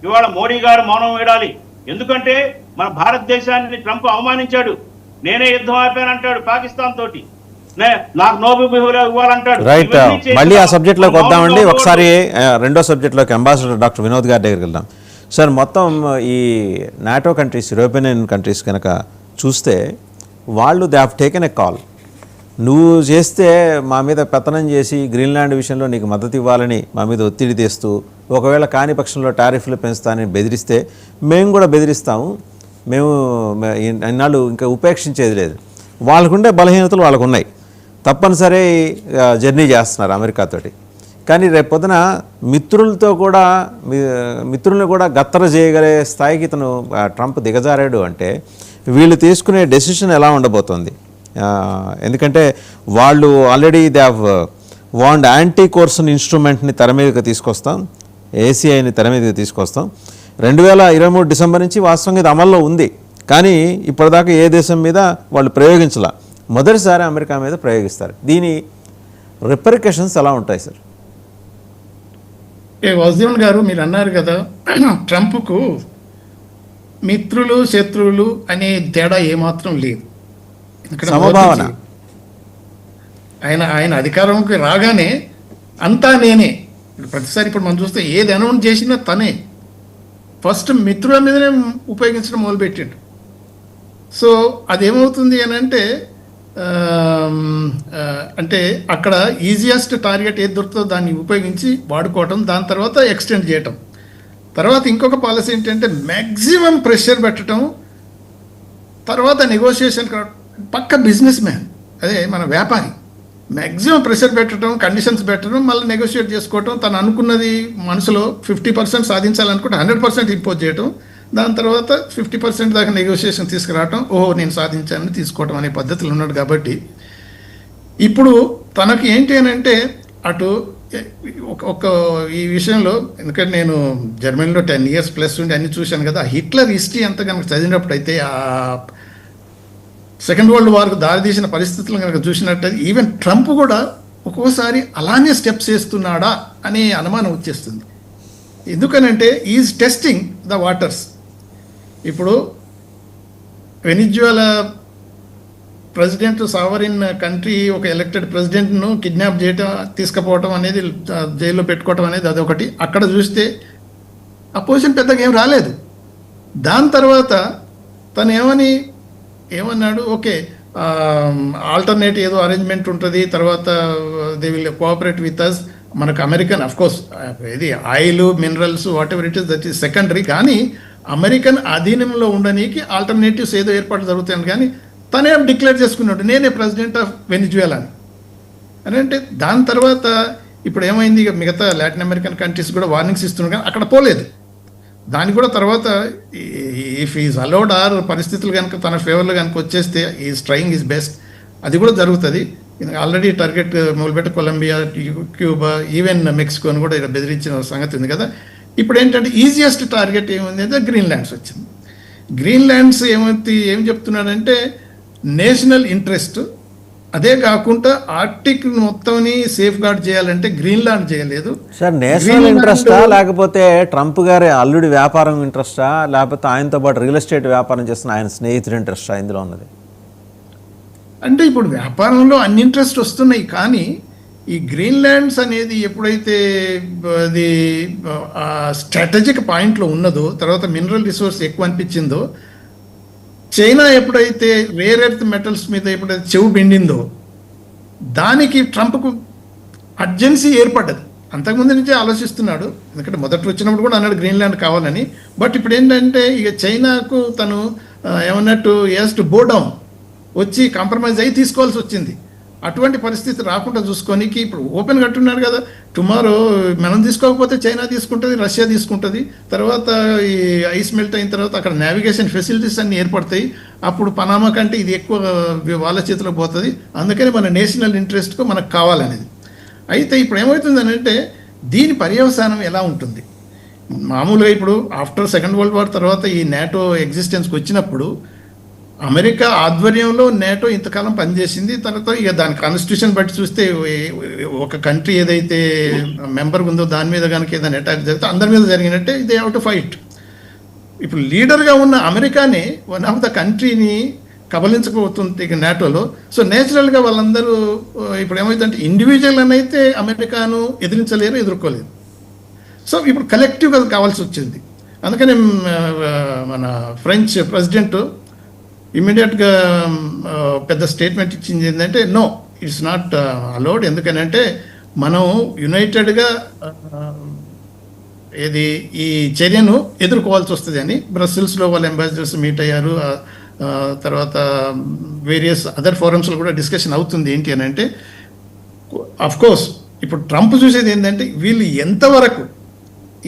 ఇవాళ మోడీ గారు మౌనం వేడాలి. ఎందుకంటే మన భారతదేశాన్ని ట్రంప్ అవమానించాడు. నేనే యుద్ధం ఆపానంటాడు పాకిస్తాన్ తోటి, నాకు నోబెల్ ఇవ్వాలంటాడు. రైట్, మళ్ళీ ఆ సబ్జెక్ట్ లోకి వద్దామండి. ఒకసారి రెండో సబ్జెక్ట్ లోకి అంబాసిడర్ డాక్టర్ వినోద్ గారి దగ్గరికి వెళ్దాం. సార్, మొత్తం ఈ NATO countries, European Union countries కనుక చూస్తే వాళ్ళు they have taken a call. నువ్వు చేస్తే మా మీద పెత్తనం చేసి గ్రీన్లాండ్ విషయంలో నీకు మద్దతు ఇవ్వాలని మా మీద ఒత్తిడి తెస్తూ, ఒకవేళ కాని పక్షంలో టారిఫ్లు పెంచుతానని బెదిరిస్తే మేము కూడా బెదిరిస్తాము, మేము ఇన్నాళ్ళు ఇంకా ఉపేక్షించేది లేదు. వాళ్ళకుండే బలహీనతలు వాళ్ళకు ఉన్నాయి, తప్పనిసరి జర్నీ చేస్తున్నారు అమెరికాతోటి. కానీ రేపు పొద్దున మిత్రుల్ని కూడా గత్తర చేయగలే స్థాయికి ఇతను ట్రంప్ దిగజారాడు అంటే వీళ్ళు తీసుకునే డెసిషన్ ఎలా ఉండబోతోంది? ఎందుకంటే వాళ్ళు already they have want anti coercion ఇన్స్ట్రుమెంట్ని తెర మీదకి తీసుకొస్తాం, ఏసీఐని తెర మీదకి తీసుకొస్తాం. 2023 డిసెంబర్ నుంచి వాస్తవంగా ఇది అమల్లో ఉంది, కానీ ఇప్పటిదాకా ఏ దేశం మీద వాళ్ళు ప్రయోగించాల, మొదటిసారి అమెరికా మీద ప్రయోగిస్తారు. దీని రిపరికషన్స్ ఎలా ఉంటాయి సార్? వాసుదేవన్ గారు, మీరు అన్నారు కదా ట్రంప్కు మిత్రులు శత్రువులు అనే తేడా ఏమాత్రం లేదు. సమభావన. ఆయన అధికారంకి రాగానే అంతా నేనే. ప్రతిసారి ఇప్పుడు మనం చూస్తే ఏది అనౌన్స్ చేసినా తనే ఫస్ట్ మిత్రుల మీదనే ఉపయోగించడం మొదలుపెట్టిండు. సో అదేమవుతుంది అని అంటే అక్కడ ఈజియెస్ట్ టార్గెట్ ఏది దొరుకుతుందో దాన్ని ఉపయోగించి వాడుకోవటం, దాని తర్వాత ఎక్స్టెండ్ చేయటం. తర్వాత ఇంకొక పాలసీ ఏంటంటే మ్యాక్సిమం ప్రెషర్ పెట్టడం, తర్వాత నెగోషియేషన్. పక్క బిజినెస్ మ్యాన్, అదే మన వ్యాపారి, మ్యాక్సిమం ప్రెషర్ పెట్టడం, కండిషన్స్ పెట్టడం, మళ్ళీ నెగోషియేట్ చేసుకోవటం, తను అనుకున్నది మనసులో 50% సాధించాలనుకుంటే 100% ఇంపోజ్ చేయటం, దాని తర్వాత 50% దాకా నెగోషియేషన్ తీసుకురావటం, ఓహో నేను సాధించానని తీసుకోవటం అనే పద్ధతులు ఉన్నాడు. కాబట్టి ఇప్పుడు తనకి ఏంటి అని అంటే అటు ఒక ఈ విషయంలో, ఎందుకంటే నేను జర్మనీలో 10 years ప్లస్ ఉండి అన్ని చూశాను కదా, హిట్లర్ హిస్టరీ అంతా కనుక చదివినప్పుడు అయితే ఆ సెకండ్ వరల్డ్ వార్కు దారితీసిన పరిస్థితులను కనుక చూసినట్టయితే ఈవెన్ ట్రంప్ కూడా ఒక్కోసారి అలానే స్టెప్స్ వేస్తున్నాడా అనే అనుమానం వచ్చేస్తుంది. ఎందుకనంటే ఈజ్ టెస్టింగ్ ద వాటర్స్. ఇప్పుడు వెనిజువలా ప్రెసిడెంట్, సావరిన్ కంట్రీ, ఒక ఎలక్టెడ్ ప్రెసిడెంట్ను కిడ్నాప్ చేయటం, తీసుకుపోవటం అనేది, జైల్లో పెట్టుకోవటం అనేది అదొకటి. అక్కడ చూస్తే అపోజిషన్ పెద్దగా ఏం రాలేదు. దాని తర్వాత తను ఏమన్నాడు, ఓకే ఆల్టర్నేట్ ఏదో అరేంజ్మెంట్ ఉంటుంది, తర్వాత they will cooperate with us. మనకు అమెరికన్ అఫ్కోర్స్ ఇది oil, minerals, whatever it is, that is secondary. కానీ అమెరికన్ అధీనంలో ఉండడానికి ఆల్టర్నేటివ్స్ ఏదో ఏర్పాటు జరుగుతాయని, కానీ తనే డిక్లేర్ చేసుకున్నాడు నేనే ప్రెసిడెంట్ ఆఫ్ వెనిజువేలా అని అంటే. దాని తర్వాత ఇప్పుడు ఏమైంది, ఇక మిగతా లాటిన్ అమెరికన్ కంట్రీస్ కూడా వార్నింగ్స్ ఇస్తున్నారు, కానీ అక్కడ పోలేదు. దానికి కూడా తర్వాత ఇఫ్ ఈజ్ అలౌడ్ ఆర్ పరిస్థితులు కనుక తన ఫేవర్లో కనుక వచ్చేస్తే ఈజ్ ట్రయింగ్ ఈజ్ బెస్ట్, అది కూడా జరుగుతుంది. ఆల్రెడీ టార్గెట్ మొదలుపెట్టి కొలంబియా, క్యూబా, ఈవెన్ మెక్సికోని కూడా ఇలా బెదిరించిన సంగతి ఉంది కదా. ఇప్పుడు ఏంటంటే ఈజియెస్ట్ టార్గెట్ ఏముంది అంటే గ్రీన్లాండ్స్ వచ్చింది. గ్రీన్లాండ్స్ ఏం చెప్తున్నాడంటే నేషనల్ ఇంట్రెస్ట్, అదే కాకుండా ఆర్టిక్ మొత్తంని సేఫ్ గార్డ్ చేయాలంటే గ్రీన్లాండ్ చేయలేదు సార్. నేషనల్ ఇంట్రెస్టా, లేకపోతే ట్రంప్ గారి అల్లుడి వ్యాపారం ఇంట్రెస్టా, లేకపోతే ఆయనతో పాటు రియల్ ఎస్టేట్ వ్యాపారం చేస్తున్న ఆయన స్నేహితుడి ఇంట్రెస్టా ఇందులో ఉన్నది? అంటే ఇప్పుడు వ్యాపారంలో అన్ని ఇంట్రెస్ట్ వస్తున్నాయి, కానీ ఈ గ్రీన్లాండ్స్ అనేది ఎప్పుడైతే అది స్ట్రాటజిక్ పాయింట్లో ఉన్నదో, తర్వాత మినరల్ రిసోర్స్ ఎక్కువ అనిపించిందో, చైనా ఎప్పుడైతే రేర్ ఎర్త్ మెటల్స్ మీద ఎప్పుడైతే చెవు బిండిందో, దానికి ట్రంప్కు అర్జెన్సీ ఏర్పడ్డది. అంతకుముందు నుంచే ఆలోచిస్తున్నాడు, ఎందుకంటే మొదట వచ్చినప్పుడు కూడా అన్నాడు గ్రీన్లాండ్ కావాలని. బట్ ఇప్పుడు ఏంటంటే ఇక చైనాకు తను ఏమన్నట్టు టు బో డౌన్ వచ్చి కాంప్రమైజ్ అయ్యి తీసుకోవాల్సి వచ్చింది. అటువంటి పరిస్థితి రాకుండా చూసుకోనికి ఇప్పుడు ఓపెన్ కట్టున్నారు కదా, టుమారో మనం తీసుకోకపోతే చైనా తీసుకుంటుంది, రష్యా తీసుకుంటుంది. తర్వాత ఈ ఐస్ మెల్ట్ అయిన తర్వాత అక్కడ నావిగేషన్ ఫెసిలిటీస్ అన్నీ ఏర్పడతాయి. అప్పుడు పనామా కంటే ఇది ఎక్కువ వాళ్ళ చేతిలో పోతుంది. అందుకని మన నేషనల్ ఇంట్రెస్ట్కు మనకు కావాలనేది. అయితే ఇప్పుడు ఏమవుతుందని అంటే దీని పర్యవసానం ఎలా ఉంటుంది? మామూలుగా ఇప్పుడు ఆఫ్టర్ సెకండ్ వరల్డ్ వార్ తర్వాత ఈ నాటో ఎగ్జిస్టెన్స్కి వచ్చినప్పుడు అమెరికా ఆధ్వర్యంలో నేటో ఇంతకాలం పనిచేసింది. తర్వాత ఇక దాని కాన్స్టిట్యూషన్ బట్టి చూస్తే ఒక కంట్రీ ఏదైతే మెంబర్ ఉందో దాని మీద కనుక ఏదైనా అటాక్ జరిగితే అందరి మీద జరిగినట్టే దే హావ్ టు ఫైట్. ఇప్పుడు లీడర్గా ఉన్న అమెరికానే వన్ ఆఫ్ ద కంట్రీని కబలించకపోతుంది ఇక నేటోలో. సో నేచురల్గా వాళ్ళందరూ ఇప్పుడు ఏమైందంటే ఇండివిజువల్ అని అయితే అమెరికాను ఎదుర్కోలేరు. సో ఇప్పుడు కలెక్టివ్గా కావాల్సి వచ్చింది. అందుకని మన ఫ్రెంచ్ ప్రెసిడెంట్ ఇమ్మీడియట్గా పెద్ద స్టేట్మెంట్ ఇచ్చింది ఏంటంటే నో ఇట్స్ నాట్ అలౌడ్. ఎందుకనంటే మనం యునైటెడ్గా ఈ చర్యను ఎదుర్కోవాల్సి వస్తుంది అని బ్రస్సెల్స్లో వాళ్ళ అంబాసిడర్స్ మీట్ అయ్యారు. తర్వాత వేరియస్ అదర్ ఫోరమ్స్లో కూడా డిస్కషన్ అవుతుంది. ఏంటి అని అంటే కోర్స్ ఇప్పుడు ట్రంప్ చూసేది ఏంటంటే వీళ్ళు ఎంతవరకు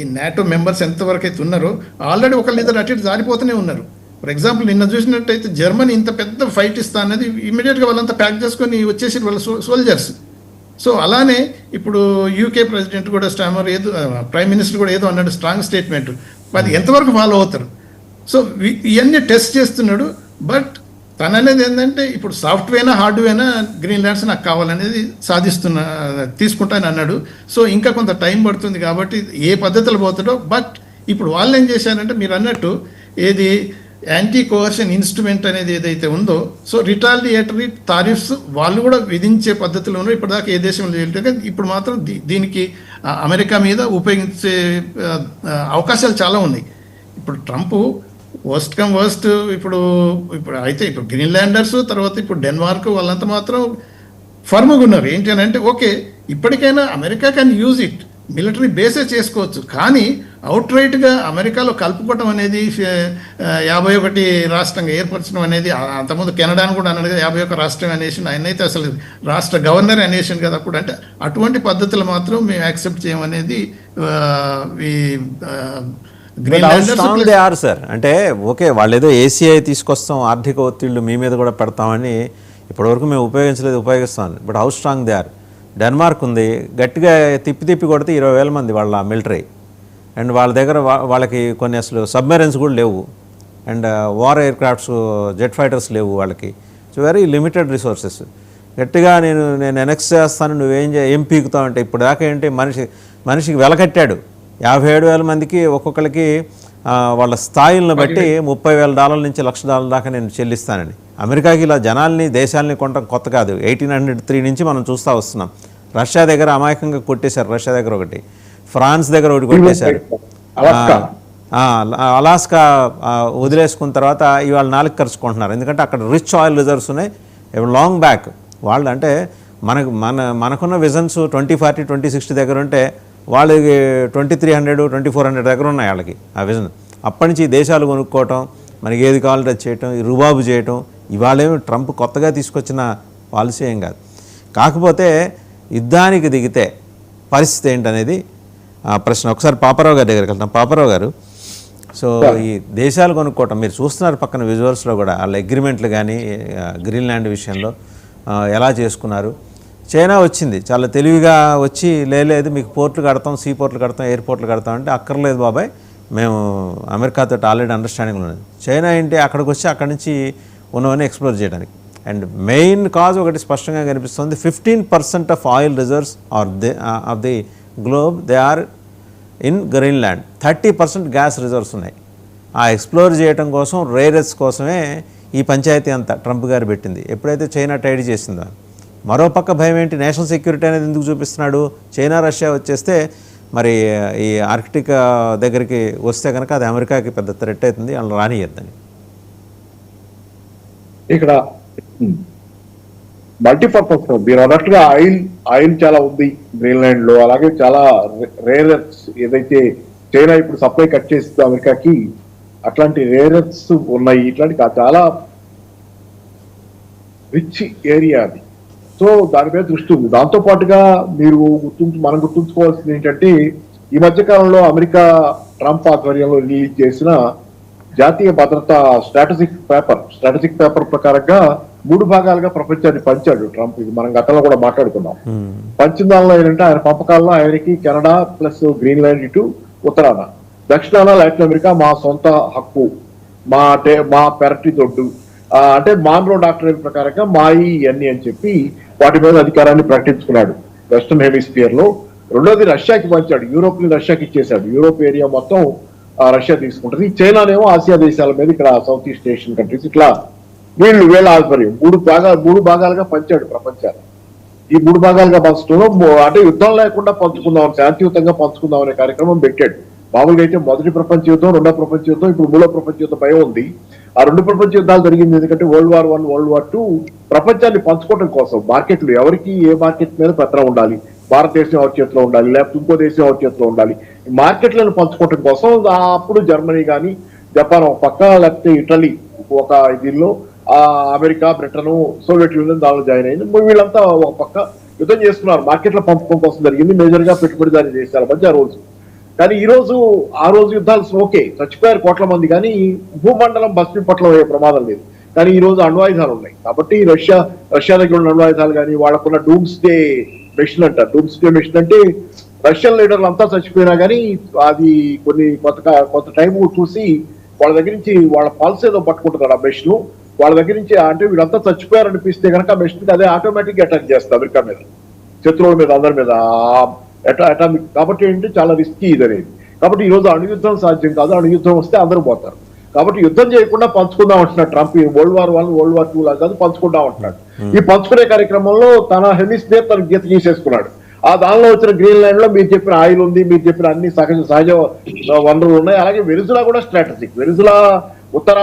ఈ నాటో మెంబర్స్ ఎంతవరకు అయితే ఉన్నారో ఆల్రెడీ ఒకళ్ళిద్దరు అటు ఇటు జారిపోతూనే ఉన్నారు. ఫర్ ఎగ్జాంపుల్ నిన్న చూసినట్టయితే జర్మనీ ఇంత పెద్ద ఫైట్ ఇస్తా అనేది ఇమీడియట్గా వాళ్ళంతా ప్యాక్ చేసుకొని వచ్చేసి వాళ్ళ సోల్జర్స్. సో అలానే ఇప్పుడు యూకే ప్రెసిడెంట్ కూడా ప్రైమ్ మినిస్టర్ కూడా ఏదో అన్నాడు స్ట్రాంగ్ స్టేట్మెంట్. అది ఎంతవరకు ఫాలో అవుతారు? సో ఇవన్నీ టెస్ట్ చేస్తున్నాడు. బట్ తను అనేది ఏంటంటే ఇప్పుడు సాఫ్ట్వేర్నా హార్డ్వేర్నా గ్రీన్లాండ్స్ నాకు కావాలనేది తీసుకుంటానని అన్నాడు. సో ఇంకా కొంత టైం పడుతుంది కాబట్టి ఏ పద్ధతిలో పోతాడో. బట్ ఇప్పుడు వాళ్ళు ఏం చేశారంటే మీరు అన్నట్టు యాంటీ కోవర్షన్ ఇన్స్ట్రుమెంట్ అనేది ఏదైతే ఉందో, సో రిటాలియేటరీ టారిఫ్స్ వాళ్ళు కూడా విధించే పద్ధతిలో ఉన్నారు. ఇప్పటిదాకా ఏ దేశంలో చేయలేదు. ఇప్పుడు మాత్రం దీనికి అమెరికా మీద ఉపయోగించే అవకాశాలు చాలా ఉన్నాయి. ఇప్పుడు ట్రంప్ వర్స్ట్ కమ్ వర్స్ట్ ఇప్పుడు గ్రీన్లాండర్స్ తర్వాత ఇప్పుడు డెన్మార్క్ వాళ్ళంతా మాత్రం ఫర్మ్గా ఉన్నారు. ఏంటి అని అంటే ఓకే ఇప్పటికైనా America can use it, military బేసే చేసుకోవచ్చు. కానీ అవుట్ రైట్గా అమెరికాలో కలుపుకోవటం అనేది 51 రాష్ట్రంగా ఏర్పరచడం అనేది, అంతకుముందు కెనడాను కూడా అన్నాడు కదా 51 రాష్ట్రం అనేసి, ఆయన అయితే అసలు రాష్ట్ర గవర్నర్ అనేసాను కదా అప్పుడు. అంటే అటువంటి పద్ధతులు మాత్రం మేము యాక్సెప్ట్ చేయమనేది సార్. అంటే ఓకే వాళ్ళు ఏదో ఏసీఐ తీసుకొస్తాం, ఆర్థిక ఒత్తిళ్లు మీ మీద కూడా పెడతామని ఇప్పటివరకు మేము ఉపయోగిస్తాం. But how strong they are. Denmark ఉంది, గట్టిగా తిప్పి కొడితే 20,000 మంది వాళ్ళ మిలిటరీ. అండ్ వాళ్ళ దగ్గర వాళ్ళకి కొన్ని అసలు సబ్మెరైన్స్ కూడా లేవు. And war air crafts jet fighters లేవు వాళ్ళకి. So very limited resources. గట్టిగా నేను ఎనెక్స్ చేస్తాను ఏం పీకుతావు అంటే ఇప్పుడు దాకా ఏంటి మనిషికి వెలకట్టాడు. 57,000 మందికి ఒక్కొక్కరికి వాళ్ళ స్థాయిలను బట్టి $30,000 నుంచి $1,00,000 దాకా నేను చెల్లిస్తానని. అమెరికాకి ఇలా జనాల్ని దేశాలని కొనడం కొత్త కాదు. 1803 నుంచి మనం చూస్తూ వస్తున్నాం. రష్యా దగ్గర అమాయకంగా కొట్టేశారు. రష్యా దగ్గర ఒకటి, ఫ్రాన్స్ దగ్గర ఒకటి కొట్టేశారు. అలాస్కా వదిలేసుకున్న తర్వాత ఇవాళ 4 ఖర్చుకుంటున్నారు. ఎందుకంటే అక్కడ రిచ్ ఆయిల్ రిజర్వ్స్ ఉన్నాయి లాంగ్ బ్యాక్. వాళ్ళు అంటే మనకున్న విజన్స్ 2040 2060 దగ్గర ఉంటే వాళ్ళకి 2300 2400 దగ్గర ఉన్నాయి వాళ్ళకి ఆ విజన్. అప్పటి నుంచి దేశాలు కొనుక్కోవటం, మనకి ఏది కావాలంటే చేయటం, రుబాబు చేయటం, ఇవాళేమి ట్రంప్ కొత్తగా తీసుకొచ్చిన పాలసీ ఏం కాదు. కాకపోతే యుద్ధానికి దిగితే పరిస్థితి ఏంటనేది ప్రశ్న. ఒకసారి పాపారావు గారి దగ్గరికి వెళ్తాం. పాపారావు గారు, సో ఈ దేశాలు కొనుక్కోవటం మీరు చూస్తున్నారు పక్కన విజువల్స్లో కూడా వాళ్ళ అగ్రిమెంట్లు కానీ గ్రీన్లాండ్ విషయంలో ఎలా చేసుకున్నారు. చైనా వచ్చింది చాలా తెలివిగా వచ్చి లేదు మీకు పోర్ట్లు కడతాం, సీ పోర్ట్లు కడతాం, ఎయిర్పోర్ట్లు కడతాం అంటే అక్కర్లేదు బాబాయ్, మేము అమెరికాతో ఆల్రెడీ అండర్స్టాండింగ్ ఉన్నది. చైనా ఏంటి అక్కడికి వచ్చి అక్కడి నుంచి ఉన్నవన్నీ ఎక్స్ప్లోర్ చేయడానికి. అండ్ మెయిన్ కాజ్ ఒకటి స్పష్టంగా కనిపిస్తుంది. 15% of oil reserves of the globe they are in Greenland. 30% gas reserves ఉన్నాయి. ఆ ఎక్స్ప్లోర్ చేయడం కోసం రేరెస్ కోసమే ఈ పంచాయతీ అంతా ట్రంప్ గారు పెట్టింది. ఎప్పుడైతే చైనా టైడ్ చేసిందో. మరోపక్క భయం ఏంటి, నేషనల్ సెక్యూరిటీ అనేది ఎందుకు చూపిస్తున్నాడు? చైనా రష్యా వచ్చేస్తే మరి ఈ ఆర్కిటిక్ దగ్గరికి వస్తే కనుక అది అమెరికాకి పెద్ద థ్రెట్ అవుతుంది, అలా రానియద్దని. ఇక్కడ మల్టీపర్పస్ మీరు అన్నట్టుగా ఆయిల్ చాలా ఉంది గ్రీన్లాండ్ లో. అలాగే చాలా రేరర్స్ ఏదైతే చైనా ఇప్పుడు సప్లై కట్ చేస్తుందో అమెరికాకి, అట్లాంటి రేరర్స్ ఉన్నాయి. ఇట్లాంటి చాలా రిచ్ ఏరియా అది. సో దాని మీద దృష్టి ఉంది. దాంతో పాటుగా మనం గుర్తుంచుకోవాల్సింది ఏంటంటే ఈ మధ్య కాలంలో అమెరికా ట్రంప్ ఆధ్వర్యంలో రిలీజ్ చేసిన జాతీయ భద్రత స్ట్రాటజిక్ పేపర్ ప్రకారంగా 3 భాగాలుగా ప్రపంచాన్ని పంచాడు ట్రంప్. ఇది మనం గతంలో కూడా మాట్లాడుకున్నాం. పంచిన దానిలో ఏంటంటే ఆయన పంపకాల్లో ఆయనకి కెనడా ప్లస్ గ్రీన్లాండ్ ఇటు ఉత్తరాన, దక్షిణాన లాటిన్ అమెరికా మా సొంత హక్కు, మా పెరటి దొడ్డు, అంటే మాన్రో డాక్టరేట్ ప్రకారంగా మాయి ఇవన్నీ అని చెప్పి వాటి మీద అధికారాన్ని ప్రకటించుకున్నాడు వెస్టర్న్ హెమిస్ఫియర్ లో. రెండోది రష్యాకి పంచాడు, యూరోప్ ని రష్యాకి ఇచ్చేశాడు. యూరోప్ ఏరియా మొత్తం రష్యా తీసుకుంటుంది. చైనానేమో ఆసియా దేశాల మీద, ఇక్కడ సౌత్ ఈస్ట్ ఏషియన్ కంట్రీస్, ఇట్లా వీళ్ళ ఆధ్వర్యం మూడు భాగాలుగా పంచాడు ప్రపంచాన్ని. ఈ 3 భాగాలుగా పంచడంలో అంటే యుద్ధం లేకుండా పంచుకుందాం, శాంతియుతంగా పంచుకుందాం అనే కార్యక్రమం పెట్టాడు. మామూలుగా అయితే మొదటి ప్రపంచ యుద్ధం, రెండో ప్రపంచ యుద్ధం, ఇప్పుడు మూడో ప్రపంచ యుద్ధం భయం ఉంది. ఆ 2 ప్రపంచ యుద్ధాలు జరిగింది ఎందుకంటే వరల్డ్ వార్ 1, వరల్డ్ వార్ 2 ప్రపంచాన్ని పంచుకోవడం కోసం. మార్కెట్లు ఎవరికి ఏ మార్కెట్ మీద పత్రం ఉండాలి, భారతదేశం ఎవరి చేతిలో ఉండాలి, లేకపోతే ఇంకో దేశం ఎవరి చేతిలో ఉండాలి, మార్కెట్లను పంచుకోవడం కోసం. అప్పుడు జర్మనీ కానీ, జపాన్ ఒక పక్క, లేకపోతే ఇటలీ ఒక దీనిలో, అమెరికా, బ్రిటన్, సోవియట్ యూనియన్ దానిలో జాయిన్ అయింది. వీళ్ళంతా ఒక పక్క యుద్ధం చేస్తున్నారు, మార్కెట్లో పంపకం కోసం జరిగింది. మేజర్ గా పెట్టుబడిదారీ దేశాల మధ్య ఆ రోజు. కానీ ఆ రోజు యుద్ధాలు ఓకే, చచ్చిపోయారు కోట్ల మంది, కానీ భూమండలం భస్మీపట్లం అయ్యే ప్రమాదం లేదు. కానీ ఈ రోజు అణ్వాయుధాలు ఉన్నాయి కాబట్టి రష్యా దగ్గర ఉన్న అణ్వాయుధాలు కానీ, వాళ్ళకున్న డూమ్స్డే మెషిన్ అంటారు. డూమ్స్డే మెషిన్ అంటే రష్యన్ లీడర్లు అంతా చచ్చిపోయినా కానీ అది కొంత టైం చూసి వాళ్ళ దగ్గర నుంచి వాళ్ళ పల్స్ ఏదో పట్టుకుంటున్నారు ఆ మెషిన్. వాళ్ళ దగ్గర నుంచి అంటే వీళ్ళంతా చచ్చిపోయారు అనిపిస్తే కనుక మెషిన్ అదే ఆటోమేటిక్ అటాక్ చేస్తుంది అమెరికా మీద, శత్రువుల మీద, అందరి మీద. అటామిక్ కాబట్టి ఏంటి, చాలా రిస్కీ ఇది అనేది. కాబట్టి ఈ రోజు అణుయుద్ధం సాధ్యం కాదు, అణుయుద్ధం వస్తే అందరూ పోతారు. కాబట్టి యుద్ధం చేయకుండా పంచుకుందాం అంటున్నాడు Trump. World war 1, world war 2 లాగా కాదు, పంచుకుందాం అంటున్నాడు. ఈ పంచుకునే కార్యక్రమంలో తన హెమిస్ఫియర్ తన గీత గీసేసుకున్నాడు. దానిలో వచ్చిన గ్రీన్లాండ్ లో మీరు చెప్పిన ఆయిల్ ఉంది, మీరు చెప్పిన అన్ని సహజ వనరులు ఉన్నాయి. అలాగే వెనిజులా కూడా స్ట్రాటజిక్. వెనిజులా ఉత్తర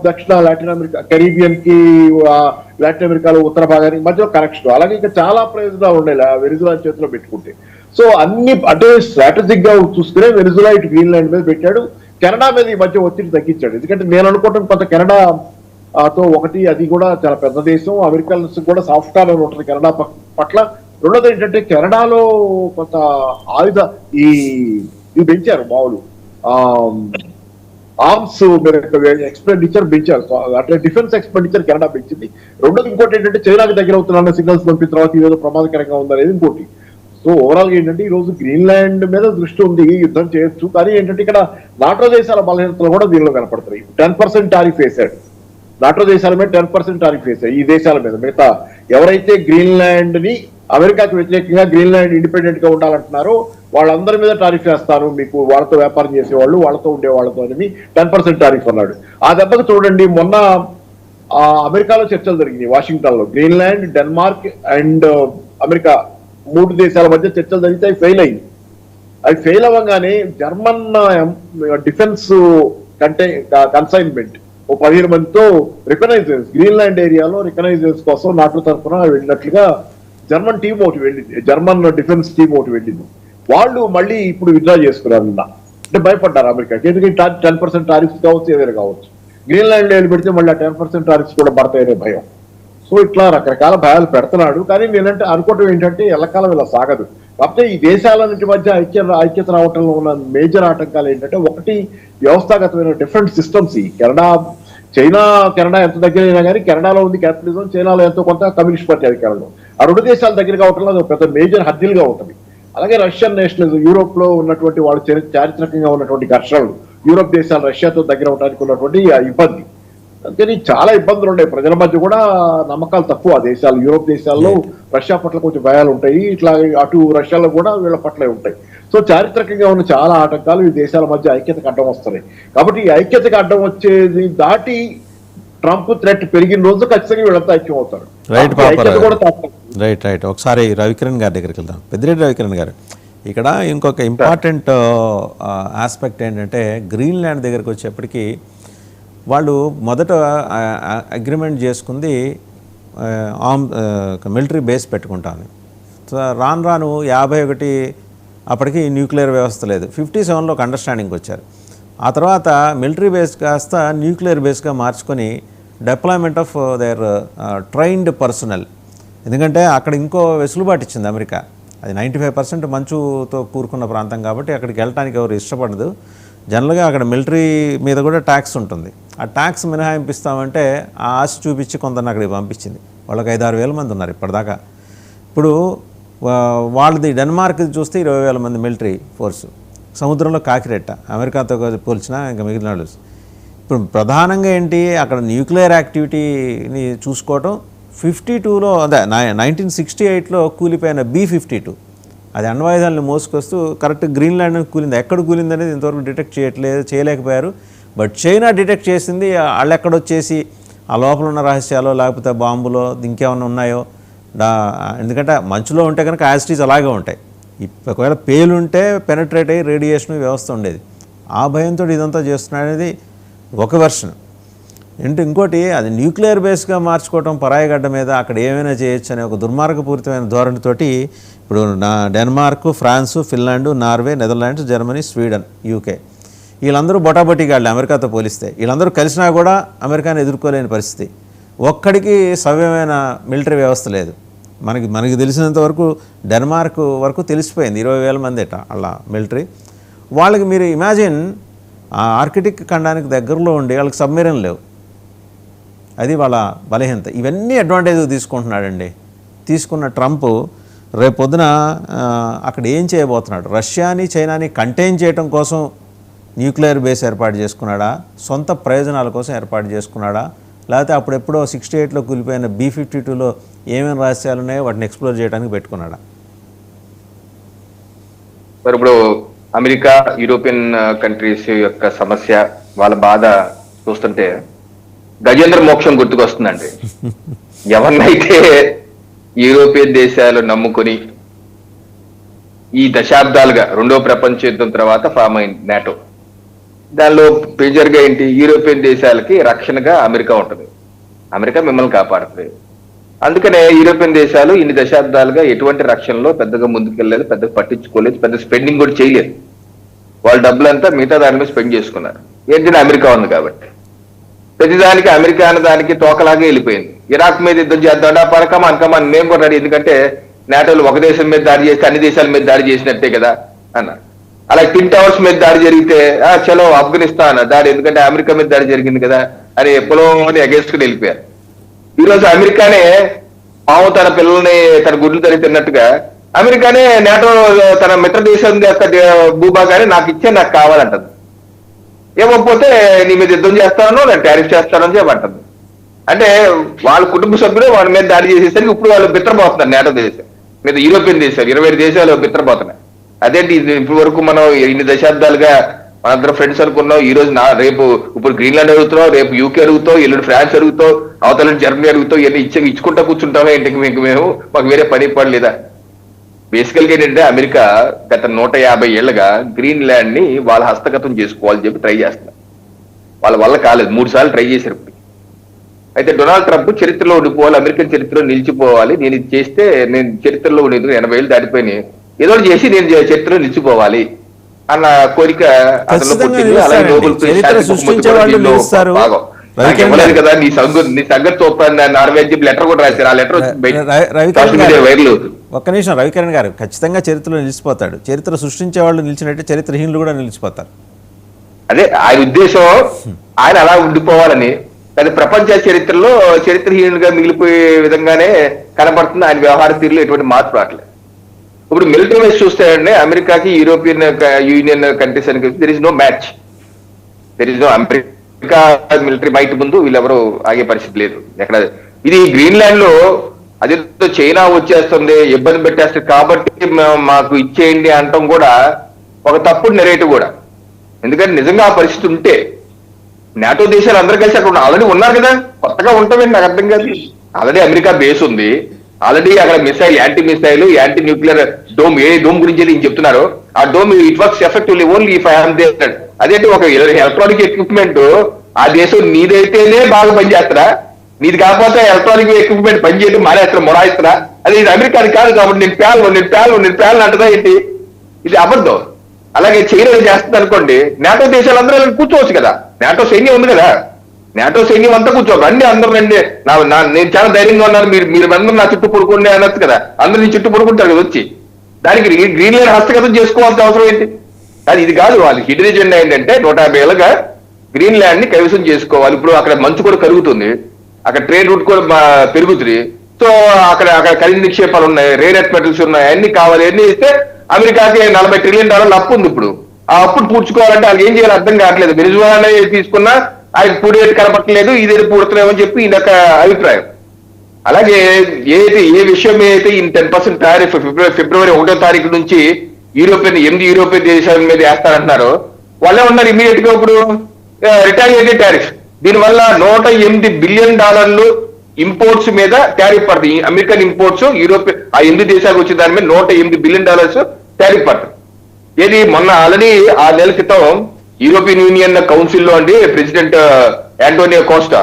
దక్షిణ లాటిన్ అమెరికా, కెరీబియన్ కి లాటిన్ అమెరికాలో ఉత్తర భాగానికి మధ్యలో కనెక్షన్. అలాగే ఇంకా చాలా ప్రయోజనాలు ఉన్నాయి వెనిజులా చేతిలో పెట్టుకుంటే. సో అన్ని అంటే స్ట్రాటజిక్ గా చూసుకునే వెనిజులా ఇటు గ్రీన్లాండ్ మీద పెట్టాడు. కెనడా మీద ఈ మధ్య ఒత్తిడి తగ్గించాడు. ఎందుకంటే నేను అనుకోవటం కొంత కెనడా తో ఒకటి, అది కూడా చాలా పెద్ద దేశం, అమెరికన్స్ కూడా సాఫ్ట్ కార్నర్ ఉంటుంది కెనడా పట్ల. రెండోది ఏంటంటే కెనడాలో కొంత ఇవి పెంచారు, మామూలు ఆర్మ్స్ ఎక్స్పెండిచర్ పెంచారు. అట్లా డిఫెన్స్ ఎక్స్పెండిచర్ కెనడా పెంచింది. రెండోది ఇంకోటి ఏంటంటే చైనాకి దగ్గర అవుతున్న సిగ్నల్స్ పంపిన తర్వాత ఇదేదో ప్రమాదకరంగా ఉందనేది ఇంకోటి. సో ఓవరాల్ గా ఏంటంటే ఈ రోజు గ్రీన్లాండ్ మీద దృష్టి ఉంది, యుద్ధం చేయొచ్చు. కానీ ఏంటంటే ఇక్కడ నాటో దేశాల బలహీనతలు కూడా దీనిలో కనపడుతున్నాయి. 10% టారిఫ్ వేశాడు నాటో దేశాల మీద, 10% టారిఫ్ వేశాడు ఈ దేశాల మీద. మిగతా ఎవరైతే గ్రీన్లాండ్ ని అమెరికాకి వ్యతిరేకంగా గ్రీన్లాండ్ ఇండిపెండెంట్ గా ఉండాలంటున్నారో వాళ్ళందరి మీద టారిఫ్ వేస్తాను, మీకు వాళ్ళతో వ్యాపారం చేసేవాళ్ళు, వాళ్ళతో ఉండే వాళ్ళతో అని 10% టారిఫ్ అన్నాడు. ఆ దెబ్బకు చూడండి, మొన్న అమెరికాలో చర్చలు జరిగినాయి వాషింగ్టన్ లో. గ్రీన్లాండ్, డెన్మార్క్ అండ్ అమెరికా 3 దేశాల మధ్య చర్చలు జరిగితే అవి ఫెయిల్ అయింది. అవి ఫెయిల్ అవ్వగానే జర్మన్ డిఫెన్స్ కన్సైన్మెంట్ 15 మందితో రికగ్నైజెన్స్, గ్రీన్లాండ్ ఏరియాలో రికగ్నైజెన్స్ కోసం నాటో తరఫున వెళ్ళినట్లుగా జర్మన్ టీం ఒకటి వెళ్ళింది, జర్మన్ డిఫెన్స్ టీం ఒకటి వెళ్ళింది. వాళ్ళు మళ్ళీ ఇప్పుడు విత్డ్రా చేసుకున్నారు. అంటే భయపడ్డారు అమెరికాకి, ఎందుకంటే 10% టారిఫ్స్ కావచ్చు, ఏదైనా కావచ్చు. గ్రీన్లాండ్ లో పెడితే మళ్ళీ 10% టారిఫ్స్ కూడా పడతాయనే భయం. సో ఇట్లా రకరకాల భయాలు పెడుతున్నాడు. కానీ నేనంటే అనుకోవటం ఏంటంటే ఎల్లకాలం ఇలా సాగదు. కాకపోతే ఈ దేశాలన్నింటి మధ్య ఐక్యత రావటంలో ఉన్న మేజర్ ఆటంకాలు ఏంటంటే, ఒకటి వ్యవస్థాగతమైన డిఫరెంట్ సిస్టమ్స్. ఈ కెనడా ఎంత దగ్గర అయినా కానీ కెనడాలో ఉంది క్యాపిటలిజం, చైనాలో ఎంతో కొంత కమ్యూనిస్ట్ పార్టీ అధికారంలో. ఆ 2 దేశాల దగ్గర కావటంలో అది పెద్ద మేజర్ హద్దులుగా ఉంటుంది. అలాగే రష్యన్ నేషనలిజం, యూరోప్ లో ఉన్నటువంటి వాళ్ళు చారిత్రకంగా ఉన్నటువంటి ఘర్షణలు, యూరోప్ దేశాలు రష్యాతో దగ్గర అవడానికి ఉన్నటువంటి ఇబ్బంది. అందుకని చాలా ఇబ్బందులు ఉన్నాయి. ప్రజల మధ్య కూడా నమ్మకాలు తక్కువ. దేశాలు, యూరోప్ దేశాల్లో రష్యా పట్ల కొంచెం భయాలు ఉంటాయి. ఇట్లా అటు రష్యాలో కూడా వీళ్ళ పట్లే ఉంటాయి. సో చారిత్రకంగా ఉన్న చాలా ఆటంకాలు ఈ దేశాల మధ్య ఐక్యతకు అడ్డం వస్తున్నాయి. కాబట్టి ఈ ఐక్యతకు అడ్డం వచ్చేది దాటి ట్రంప్ థ్రెట్ పెరిగిన రోజు ఖచ్చితంగా వీళ్ళంతా ఐక్యం అవుతారు. రైట్. ఒకసారి రవికిరణ్ గారి దగ్గరికి వెళ్దాం. పెద్దిరెడ్డి రవికిరణ్ గారు, ఇక్కడ ఇంకొక ఇంపార్టెంట్ ఆస్పెక్ట్ ఏంటంటే, గ్రీన్లాండ్ దగ్గరికి వచ్చేప్పటికీ వాళ్ళు మొదట అగ్రిమెంట్ చేసుకుంది మిలిటరీ బేస్ పెట్టుకుంటాను. రాను 51 అప్పటికి న్యూక్లియర్ వ్యవస్థ లేదు. 57లో ఒక అండర్స్టాండింగ్కి వచ్చారు. ఆ తర్వాత మిలిటరీ బేస్ కాస్త న్యూక్లియర్ బేస్గా మార్చుకొని deployment of their trained personal. ఎందుకంటే అక్కడ ఇంకో వెసులుబాటు ఇచ్చింది అమెరికా. అది 95% మంచుతో కూరుకున్న ప్రాంతం కాబట్టి అక్కడికి వెళ్ళడానికి ఎవరు ఇష్టపడదు. జనరల్గా అక్కడ మిలిటరీ మీద కూడా ట్యాక్స్ ఉంటుంది. ఆ ట్యాక్స్ మినహాయింపిస్తామంటే ఆ ఆశ చూపించి కొందరిని అక్కడికి పంపించింది. వాళ్ళకి 5-6 వేల మంది ఉన్నారు ఇప్పటిదాకా. ఇప్పుడు వాళ్ళది డెన్మార్క్ చూస్తే 20,000 మంది మిలిటరీ ఫోర్సు. సముద్రంలో కాకిరెట్ట, అమెరికాతో పోల్చినా ఇంకా మిగిలిన వాళ్ళు. ఇప్పుడు ప్రధానంగా ఏంటి అక్కడ న్యూక్లియర్ యాక్టివిటీని చూసుకోవటం 52లో అదే 1968లో కూలిపోయిన B-52 అది అణ్వాయుధాలను మోసుకొస్తూ కరెక్ట్ గ్రీన్లాండ్ కూలింది. ఎక్కడ కూలింది అనేది ఇంతవరకు డిటెక్ట్ చేయలేకపోయారు. బట్ చైనా డిటెక్ట్ చేసింది. వాళ్ళు ఎక్కడొచ్చేసి ఆ లోపల ఉన్న రహస్యాలు లేకపోతే బాంబులో ఇంకేమైనా ఉన్నాయో ఎందుకంటే మంచులో ఉంటే కనుక యాసిటీస్ అలాగే ఉంటాయి. ఒకవేళ పేలుంటే పెనట్రేట్ అయ్యి రేడియేషన్ వ్యవస్థ ఉండేది. ఆ భయంతో ఇదంతా చేస్తున్నాడనేది ఒక వెర్షన్. ఇంకోటి అది న్యూక్లియర్ బేస్గా మార్చుకోవటం పరాయిగడ్డ మీద అక్కడ ఏమైనా చేయొచ్చు అనే ఒక దుర్మార్గపూరితమైన ధోరణితోటి ఇప్పుడు Denmark, France, Finland, Norway, Netherlands, Germany, Sweden, UK వీళ్ళందరూ బొటాబొటీగాళ్ళు అమెరికాతో పోలిస్తే. వీళ్ళందరూ కలిసినా కూడా అమెరికాని ఎదుర్కోలేని పరిస్థితి. ఒక్కడికి సవ్యమైన మిలిటరీ వ్యవస్థ లేదు. మనకి తెలిసినంత వరకు డెన్మార్క్ వరకు తెలిసిపోయింది 20,000 మంది అలా మిలిటరీ. వాళ్ళకి మీరు ఇమాజిన్ ఆర్కిటిక్ ఖండానికి దగ్గరలో ఉండి వాళ్ళకి సబ్మెరీన్ లేవు. అది వాళ్ళ బలహీనత. ఇవన్నీ అడ్వాంటేజ్ తీసుకుంటున్నాడండి. తీసుకున్న ట్రంప్ రేపు పొద్దున అక్కడ ఏం చేయబోతున్నాడు? రష్యాని చైనాని కంటైన్ చేయడం కోసం న్యూక్లియర్ బేస్ ఏర్పాటు చేసుకున్నాడా? సొంత ప్రయోజనాల కోసం ఏర్పాటు చేసుకున్నాడా? లేకపోతే అప్పుడెప్పుడో 68లో కూలిపోయిన B-52లో ఏమేమి రహస్యాలు ఉన్నాయో వాటిని ఎక్స్ప్లోర్ చేయడానికి పెట్టుకున్నాడా? మరి ఇప్పుడు అమెరికా, యూరోపియన్ కంట్రీస్ యొక్క సమస్య, వాళ్ళ బాధ చూస్తుంటే గజేంద్ర మోక్షం గుర్తుకొస్తుందండి. ఎవరినైతే యూరోపియన్ దేశాలు నమ్ముకొని ఈ దశాబ్దాలుగా రెండో ప్రపంచ యుద్ధం తర్వాత ఫామ్ అయింది నాటో. దానిలో మేజర్గా ఏంటి? యూరోపియన్ దేశాలకి రక్షణగా అమెరికా ఉంటుంది. అమెరికా మిమ్మల్ని కాపాడుతుంది. అందుకనే యూరోపియన్ దేశాలు ఇన్ని దశాబ్దాలుగా ఎటువంటి రక్షణలో పెద్దగా ముందుకెళ్ళలేదు, పెద్దగా పట్టించుకోలేదు, పెద్ద స్పెండింగ్ కూడా చేయలేదు. వాళ్ళ డబ్బులంతా మిగతా దాని మీద స్పెండ్ చేసుకున్నారు. ఏంటంటే అమెరికా ఉంది కాబట్టి. ప్రతిదానికి అమెరికా అన్న దానికి తోకలాగే వెళ్ళిపోయింది. ఇరాక్ మీద యుద్ధం చేద్దాం కమాన్ మేము కూడా రెడీ. ఎందుకంటే నాటోలు ఒక దేశం మీద దాడి చేస్తే అన్ని దేశాల మీద దాడి చేసినట్టే కదా అన్నారు. అలా ట్విన్ టవర్స్ మీద దాడి జరిగితే చలో ఆఫ్ఘనిస్తాన్ దాడి, ఎందుకంటే అమెరికా మీద దాడి జరిగింది కదా అని ఎప్పుడో అగేన్స్ట్ గా వెళ్ళిపోయారు. ఈరోజు అమెరికానే పాము తన పిల్లల్ని తన గుడ్లు తల్లి తిన్నట్టుగా అమెరికానే నాటో తన మిత్ర దేశం యొక్క భూభాగాన్ని నాకు కావాలంటది. ఏమకపోతే నీ మీద యుద్ధం చేస్తానో నేను టారిఫ్ చేస్తానని చెప్పంటుంది. అంటే వాళ్ళ కుటుంబ సభ్యులు వాళ్ళ మీద దాడి చేసేసరికి ఇప్పుడు వాళ్ళు బిత్రపోతున్నారు. నాటో దేశం మీద యూరోపియన్ దేశాలు 25 దేశాలు బిత్రపోతున్నాయి. అదేంటి ఇప్పటి వరకు మనం ఇన్ని దశాబ్దాలుగా మనందరం ఫ్రెండ్స్ అనుకున్నాం. ఈ రోజు రేపు ఇప్పుడు గ్రీన్లాండ్ అడుగుతున్నాం, రేపు యూకే అడుగుతాం, ఎల్లుండి ఫ్రాన్స్ అడుగుతాం, అవతల జర్మనీ అడుగుతాం. ఇవన్నీ ఇచ్చుకుంటా కూర్చుంటామా ఇంటికి మేము మాకు వేరే పని పడలేదా? బేసికల్ గా ఏంటంటే అమెరికా గత 150 ఏళ్లుగా గ్రీన్లాండ్ ని వాళ్ళ హస్తగతం చేసుకోవాలని చెప్పి ట్రై చేస్తున్నారు. వాళ్ళ వల్ల కాలేదు. 3 సార్లు ట్రై చేశారు. అయితే డొనాల్డ్ ట్రంప్ చరిత్రలో ఉండిపోవాలి, అమెరికన్ చరిత్రలో నిలిచిపోవాలి, నేను ఇది చేస్తే నేను చరిత్రలో ఉండేది 80 ఏళ్ళు దాటిపోయినాయి, ఏదో చేసి నేను చరిత్రలో నిలిచిపోవాలి అన్న కోరిక అతను పుట్టింది. అలాగే నోబెల్ ప్రైజ్ కదా నీ సంగతి చూస్తాను నార్వే చెప్పి లెటర్ కూడా రాశారు. ఆ లెటర్ వైర్లు. ఒక్క నిమిషం రవికిరణ్ గారు, ఖచ్చితంగా చరిత్రలో నిలిచిపోతాడు. చరిత్ర సృష్టించే వాళ్ళు నిలిచినట్టే చరిత్రహీనులు కూడా నిలిచిపోతారు. అదే ఆయన ఉద్దేశం. ఆయన అలా ఉండిపోవాలని. అది ప్రపంచ చరిత్రలో చరిత్రహీనులుగా మిగిలిపోయే విధంగానే కనబడుతుంది. ఆయన వ్యవహార తీరులో ఎటువంటి మార్పు రావట్లేదు. ఇప్పుడు మిలిటరీ వైజ్ చూస్తే అండి అమెరికాకి యూరోపియన్ యూనియన్ కంట్రీస్ అని there is no match. There is no. America military might ముందు వీళ్ళెవరూ ఆగే పరిస్థితి లేదు ఎక్కడ. ఇది గ్రీన్లాండ్ లో అదేదో చైనా వచ్చేస్తుంది, ఇబ్బంది పెట్టేస్తుంది కాబట్టి మాకు ఇచ్చేయండి అంటాం కూడా ఒక తప్పుడు నెరేటివ్ కూడా. ఎందుకంటే నిజంగా ఆ పరిస్థితి ఉంటే నాటో దేశాలు అందరూ కలిసి అక్కడ ఆల్రెడీ ఉన్నారు కదా, కొత్తగా ఉంటామేంటి నాకు అర్థం కాదు. ఆల్రెడీ అమెరికా బేస్ ఉంది, ఆల్రెడీ అక్కడ missile, anti missile, anti nuclear dome, ఏ డోమ్ గురించి ఏం చెప్తున్నారు ఆ dome it works effectively only if I am there. అదేంటి ఒక ఎలక్ట్రానిక్ ఎక్విప్మెంట్ ఆ దేశం నీదైతేనే బాగా పనిచేస్తారా, నీది కాకపోతే ఎలక్ట్రానిక్ ఎక్విప్మెంట్ పనిచేయడం మానేస్తారా, మొరాయిస్తారా? అది ఇది అమెరికాది కాదు కాబట్టి నేను పేలను అంటదా ఏంటి? ఇది అబద్ధం. అలాగే చైనా చేస్తుంది అనుకోండి, నాటో దేశాలందరూ కూర్చోవచ్చు కదా, నాటో సైన్యం ఉంది కదా, నాటో సైన్యం అంతా కూర్చోవచ్చు. రండి అందరూ రండి, నేను చాలా ధైర్యంగా ఉన్నాను, మీరు అందరూ నా చుట్టూ పడుకోండి అనొచ్చు కదా. అందరూ నీ చుట్టూ పడుకుంటారు కదా వచ్చి. దానికి గ్రీన్లాండ్ హస్తగతం చేసుకోవాల్సిన అవసరం ఏంటి? అది ఇది కాదు. వాళ్ళు హిడెన్ ఎజెండా ఏంటంటే 150 ఏళ్ళుగా గ్రీన్లాండ్ ని కైవసం చేసుకోవాలి. ఇప్పుడు అక్కడ మంచు కూడా కరుగుతుంది, అక్కడ ట్రేడ్ రూట్ కూడా పెరుగుతుంది. సో అక్కడ ఖనిజ నిక్షేపాలు ఉన్నాయి, రేర్ ఎర్త్ మెటల్స్ ఉన్నాయి, అన్ని కావాలి. అన్ని ఇస్తే అమెరికాకి $40 ట్రిలియన్ అప్పు ఉంది. ఇప్పుడు ఆ అప్పును పూడ్చుకోవాలంటే వాళ్ళకి ఏం చేయాలి అర్థం కావట్లేదు. వెనిజులానే తీసుకున్నా ఆయన పూడేది కనపట్టలేదు, ఇదేది పూడతలేమని చెప్పి ఈయన అభిప్రాయం. అలాగే ఏ విషయం అయితే ఈ 10% టారిఫ్ ఫిబ్రవరి 1వ తారీఖు నుంచి 8 యూరోపియన్ దేశాల మీద వేస్తారంటున్నారో వాళ్ళే ఉన్నారు ఇమీడియట్ గా ఇప్పుడు రిటాలియేటరీ టారిఫ్. దీనివల్ల $108 బిలియన్ ఇంపోర్ట్స్ మీద టారిఫ్ పడుతుంది. అమెరికన్ ఇంపోర్ట్స్ ఆ 8 దేశాలకు వచ్చే దాని మీద $108 బిలియన్ టారిఫ్ పడుతుంది. ఏది మొన్న ఆల్రెడీ 6 నెలల క్రితం యూరోపియన్ యూనియన్ కౌన్సిల్ లో అండి ప్రెసిడెంట్ యాంటోనియో కోస్టా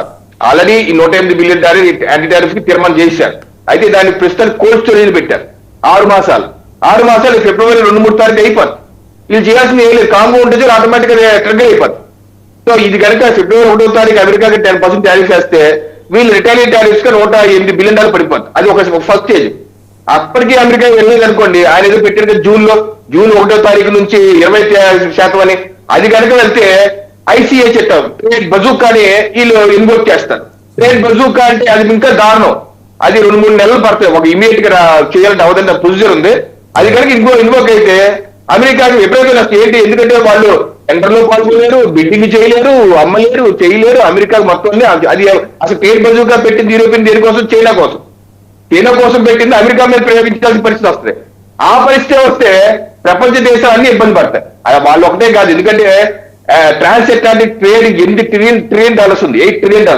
ఆల్రెడీ ఈ $108 బిలియన్ యాంటీ టారిఫ్ కి తీర్మానం చేశారు. అయితే దాన్ని ప్రస్తుతం కోల్డ్ స్టోరేజ్ పెట్టారు 6 మాసాలు ఫిబ్రవరి 2-3 తారీఖు అయిపోతుంది. వీళ్ళు చేయాల్సింది ఏం లేదు, కాంగో ఉంటుంది ఆటోమేటిక్ గా ట్రిగ్గర్ అయిపోతుంది. సో ఇది కనుక ఫిబ్రవరి 1వ తారీఖు అమెరికాకి 10% టారిఫ్ వేస్తే వీళ్ళు రిటాలియేట్ టారిఫ్స్ గా $108 బిలియన్ పడిపోతుంది. అది ఒక ఫస్ట్ స్టేజ్. అప్పటికి అమెరికా వెళ్ళలేదు అనుకోండి, ఆయన ఏదో పెట్టిన జూన్ 1వ తారీఖు నుంచి 20% అని, అది కనుక వెళ్తే ICA చట్టం ట్రేడ్ బజూకాని వీళ్ళు ఇన్వోక్ చేస్తారు. ట్రేడ్ బజూకా అంటే అది ఇంకా దారుణం, అది 2-3 నెలలు పడతాయి. ఒక ఇమీడియట్ గా చేయాలంటే అవదంటే ప్రొసీజర్ ఉంది. అది కనుక ఇన్వోక్ అయితే అమెరికాకి విపరీతం నష్టం. ఏంటి, ఎందుకంటే వాళ్ళు టెండర్లో పాల్గొలేరు, బిడ్డింగ్ చేయలేరు, అమ్మలేరు, చేయలేరు. అమెరికా మొత్తం అది అసలు ట్రేడ్ బజూకా పెట్టింది యూరోపియన్ దేనికోసం, చైనా కోసం పెట్టింది అమెరికా మీద ప్రయోగించాల్సిన పరిస్థితి వస్తుంది. ఆ పరిస్థితి వస్తే ప్రపంచ దేశాలు అన్ని ఇబ్బంది పడతాయి. వాళ్ళు ఒకటే కాదు, ఎందుకంటే ట్రాన్స్ అట్లాంటిక్ ట్రేడ్ $8 ట్రిలియన్ ఉంది, $8 ట్రిలియన్.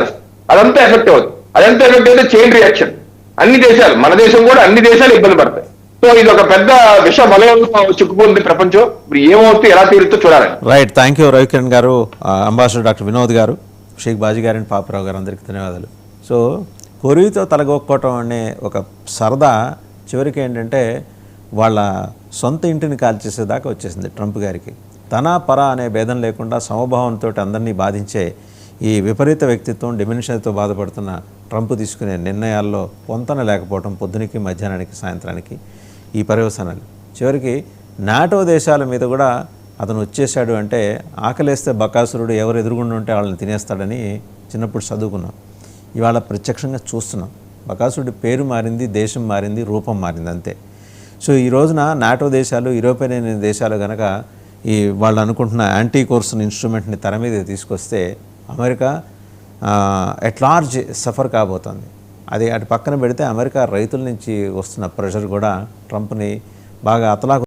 అదంతా ఎఫెక్ట్ అవుతుంది. అదంతా ఎఫెక్ట్ అయితే చైన్ రియాక్షన్ అన్ని దేశాలు, మన దేశం కూడా అన్ని దేశాలు ఇబ్బంది పడతాయి. సో ఇది ఒక పెద్ద విష వలయంలో చిక్కుకుంది ప్రపంచం. ఇప్పుడు ఏమవుతుంది, ఎలా తీరుతో చూడాలి. రైట్, థ్యాంక్ యూ రవికిరణ్ గారు, అంబాసిడర్ డాక్టర్ వినోద్ గారు, షేక్ బాజీ గారు అండ్ పాపరావు గారు, అందరికీ ధన్యవాదాలు. సో కొరివితో తలగొక్కోవటం అనే ఒక సరదా చివరికి ఏంటంటే వాళ్ళ సొంత ఇంటిని కాల్చేసేదాకా వచ్చేసింది ట్రంప్ గారికి. తన పర అనే భేదం లేకుండా సమభావంతో అందరినీ బాధించే ఈ విపరీత వ్యక్తిత్వం, డిమెన్షన్తో బాధపడుతున్న ట్రంప్ తీసుకునే నిర్ణయాల్లో పొంతన లేకపోవడం, పొద్దునికి మధ్యాహ్నానికి సాయంత్రానికి ఈ పర్యవసానాలు. చివరికి నాటో దేశాల మీద కూడా అతను వచ్చేసాడు అంటే ఆకలేస్తే బకాసురుడు ఎవరు ఎదురుగుండా ఉంటే వాళ్ళని తినేస్తాడని చిన్నప్పుడు చదువుకున్నాం. ఇవాళ ప్రత్యక్షంగా చూస్తున్నాం. బకాసురుడి పేరు మారింది, దేశం మారింది, రూపం మారింది, అంతే. సో ఈ రోజున నాటో దేశాలు, యూరోపియన్ దేశాలు కనుక ఈ వాళ్ళు అనుకుంటున్న యాంటీ కోర్సన్ ఇన్స్ట్రుమెంట్ని తెర మీద తీసుకొస్తే అమెరికా ఎట్ లార్జ్ సఫర్ కాబోతుంది. అది అటు పక్కన పెడితే అమెరికా రైతుల నుంచి వస్తున్న ప్రెషర్ కూడా ట్రంప్ని బాగా అతలాకు